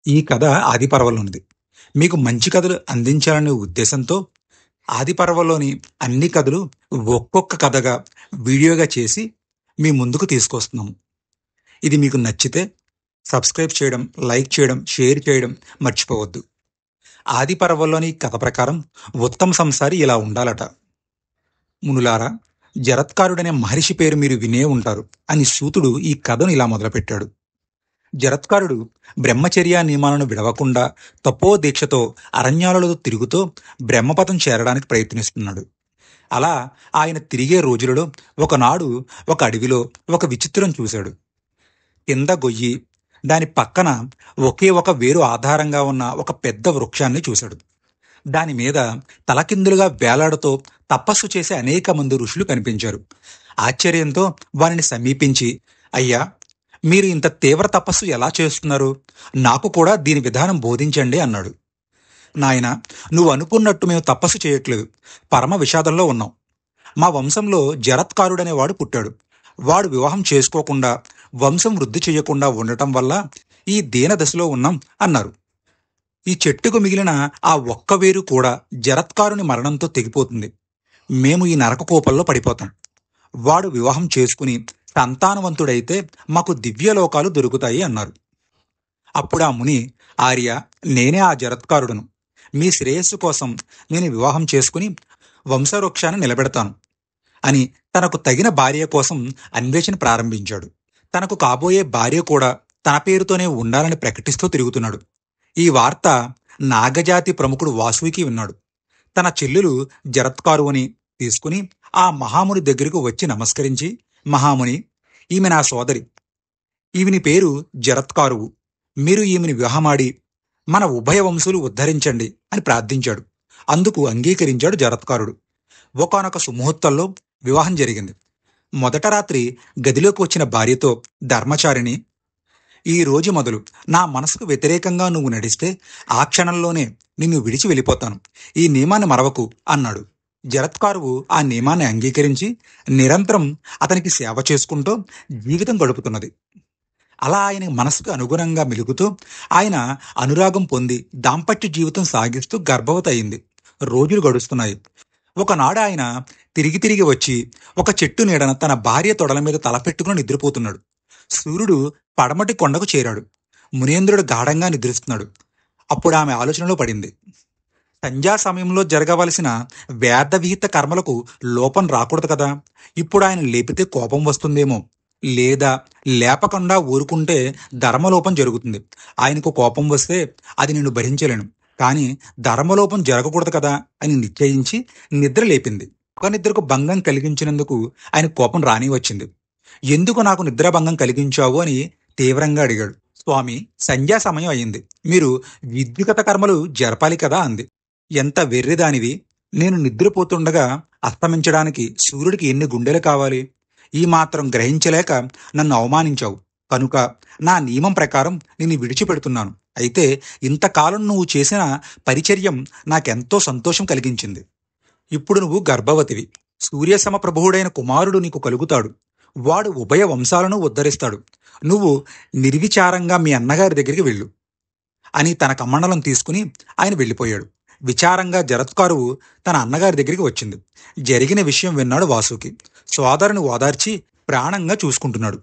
ఈ కథ ఆదిపర్వలోనిది. మీకు మంచి కథలు అందించాలనే ఉద్దేశంతో ఆదిపర్వలోని అన్ని కథలు ఒక్కొక్క కథగా వీడియోగా చేసి మీ ముందుకు తీసుకొస్తున్నాము. ఇది మీకు నచ్చితే సబ్స్క్రైబ్ చేయడం, లైక్ చేయడం, షేర్ చేయడం మర్చిపోవద్దు. ఆదిపర్వలోని కథ ప్రకారం ఉత్తమ సంసారి ఇలా ఉండాలట. మునులారా, జరత్కారుడనే మహర్షి పేరు మీరు వినే ఉంటారు అని సూతుడు ఈ కథను ఇలా మొదలుపెట్టాడు. జరత్కారుడు బ్రహ్మచర్య నియమాలను విడవకుండా తపోదీక్షతో అరణ్యాలలో తిరుగుతూ బ్రహ్మపదం చేరడానికి ప్రయత్నిస్తున్నాడు. అలా ఆయన తిరిగే రోజులలో ఒకనాడు ఒక అడవిలో ఒక విచిత్రం చూశాడు. కింద గొయ్యి, దాని పక్కన ఒకే ఒక వేరు ఆధారంగా ఉన్న ఒక పెద్ద వృక్షాన్ని చూశాడు. దాని మీద తలకిందులుగా వేలాడుతూ తపస్సు చేసే అనేక మంది ఋషులు కనిపించారు. ఆశ్చర్యంతో వారిని సమీపించి, అయ్యా, మీరు ఇంత తీవ్ర తపస్సు ఎలా చేస్తున్నారు? నాకు కూడా దీని విధానం బోధించండి అన్నాడు. నాయన, నువ్వు అనుకున్నట్టు మేము తపస్సు చేయట్లేదు, పరమ విషాదంలో ఉన్నాం. మా వంశంలో జరత్కారుడనేవాడు పుట్టాడు. వాడు వివాహం చేసుకోకుండా వంశం వృద్ధి చేయకుండా ఉండటం వల్ల ఈ దీన దశలో ఉన్నాం అన్నారు. ఈ చెట్టుకు మిగిలిన ఆ ఒక్క వేరు కూడా జరత్కారుని మరణంతో తెగిపోతుంది. మేము ఈ నరక కోపంలో పడిపోతాం. వాడు వివాహం చేసుకుని సంతానవంతుడైతే మాకు దివ్యలోకాలు దొరుకుతాయి అన్నారు. అప్పుడు ఆ ముని, ఆర్య, నేనే ఆ జరత్కారుడును. మీ శ్రేయస్సు కోసం నేను వివాహం చేసుకుని వంశవృక్షాన్ని నిలబెడతాను అని తనకు తగిన భార్య కోసం అన్వేషణ ప్రారంభించాడు. తనకు కాబోయే భార్య కూడా తన పేరుతోనే ఉండాలని ప్రకటిస్తూ తిరుగుతున్నాడు. ఈ వార్త నాగజాతి ప్రముఖుడు వాసుకి విన్నాడు. తన చెల్లెలు జరత్కారు అని తీసుకుని ఆ మహాముని దగ్గరకు వచ్చి నమస్కరించి, మహాముని, ఈమె నా సోదరి. ఈమెని పేరు జరత్కారువు. మీరు ఈమెని వివాహమాడి మన ఉభయ వంశులు ఉద్ధరించండి అని ప్రార్థించాడు. అందుకు అంగీకరించాడు జరత్కారుడు. ఒకానొక సుముహూర్తంలో వివాహం జరిగింది. మొదట రాత్రి గదిలోకి వచ్చిన భార్యతో, ధర్మచారిణి, ఈ రోజు మొదలు నా మనసుకు వ్యతిరేకంగా నువ్వు నడిస్తే ఆ క్షణంలోనే నిన్ను విడిచి వెళ్ళిపోతాను. ఈ నియమాన్ని మరవకు అన్నాడు. జరత్కారువు ఆ నియమాన్ని అంగీకరించి నిరంతరం అతనికి సేవ చేసుకుంటూ జీవితం గడుపుతున్నది. అలా ఆయన మనసుకు అనుగుణంగా మెలుగుతూ ఆయన అనురాగం పొంది దాంపత్య జీవితం సాగిస్తూ గర్భవతి అయింది. రోజులు గడుస్తున్నాయి. ఒకనాడు ఆయన తిరిగి తిరిగి వచ్చి ఒక చెట్టు నీడన తన భార్య తొడల మీద తలపెట్టుకుని నిద్రపోతున్నాడు. సూర్యుడు పడమటి కొండకు చేరాడు. మునేంద్రుడు గాఢంగా నిద్రిస్తున్నాడు. అప్పుడు ఆమె ఆలోచనలో పడింది. సంధ్యా సమయంలో జరగవలసిన వేదవిహిత కర్మలకు లోపం రాకూడదు కదా. ఇప్పుడు ఆయన లేపితే కోపం వస్తుందేమో, లేదా లేపకుండా ఊరుకుంటే ధర్మలోపం జరుగుతుంది. ఆయనకు కోపం వస్తే అది నేను భరించలేను, కానీ ధర్మలోపం జరగకూడదు కదా అని నిశ్చయించి నిద్ర లేపింది. ఒక నిద్రకు భంగం కలిగించినందుకు ఆయన కోపం రాని వచ్చింది. ఎందుకు నాకు నిద్రాభంగం కలిగించావు అని తీవ్రంగా అడిగాడు. స్వామి, సంధ్యా సమయం అయింది, మీరు విద్యుగత కర్మలు జరపాలి కదా అంది. ఎంత వెర్రిదానివి! నేను నిద్రపోతుండగా అస్తమించడానికి సూర్యుడికి ఎన్ని గుండెలు కావాలి? ఈ మాత్రం గ్రహించలేక నన్ను అవమానించావు. కనుక నా నియమం ప్రకారం నిన్ను విడిచిపెడుతున్నాను. అయితే ఇంతకాలం నువ్వు చేసిన పరిచర్యం నాకెంతో సంతోషం కలిగించింది. ఇప్పుడు నువ్వు గర్భవతివి. సూర్యసమ ప్రభువుడైన కుమారుడు నీకు కలుగుతాడు. వాడు ఉభయ వంశాలను ఉద్ధరిస్తాడు. నువ్వు నిర్విచారంగా మీ అన్నగారి దగ్గరికి వెళ్ళు అని తన కమండలం తీసుకుని ఆయన వెళ్ళిపోయాడు. విచారంగా జరత్కారువు తన అన్నగారి దగ్గరికి వచ్చింది. జరిగిన విషయం విన్నాడు వాసుకి. సోదరుని ఓదార్చి ప్రాణంగా చూసుకుంటున్నాడు.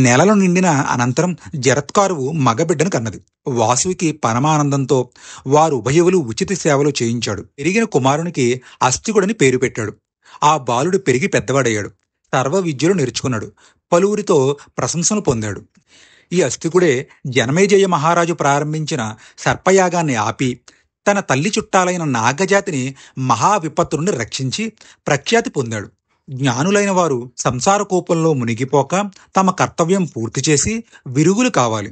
నెలలు నిండిన అనంతరం జరత్కారువు మగబిడ్డను కన్నది. వాసుకి పరమానందంతో వారు ఉభయువులు ఉచిత సేవలు చేయించాడు. పెరిగిన కుమారునికి అస్తికుడని పేరు పెట్టాడు. ఆ బాలుడు పెరిగి పెద్దవాడయ్యాడు. సర్వ విద్యలు నేర్చుకున్నాడు. పలువురితో ప్రశంసలు పొందాడు. ఈ అస్తికుడే జనమేజయ మహారాజు ప్రారంభించిన సర్పయాగాన్ని ఆపి తన తల్లి చుట్టాలైన నాగజాతిని మహావిపత్తు నుండి రక్షించి ప్రఖ్యాతి పొందాడు. జ్ఞానులైన వారు సంసార కూపంలో మునిగిపోక తమ కర్తవ్యం పూర్తి చేసి విరుగులు కావాలి.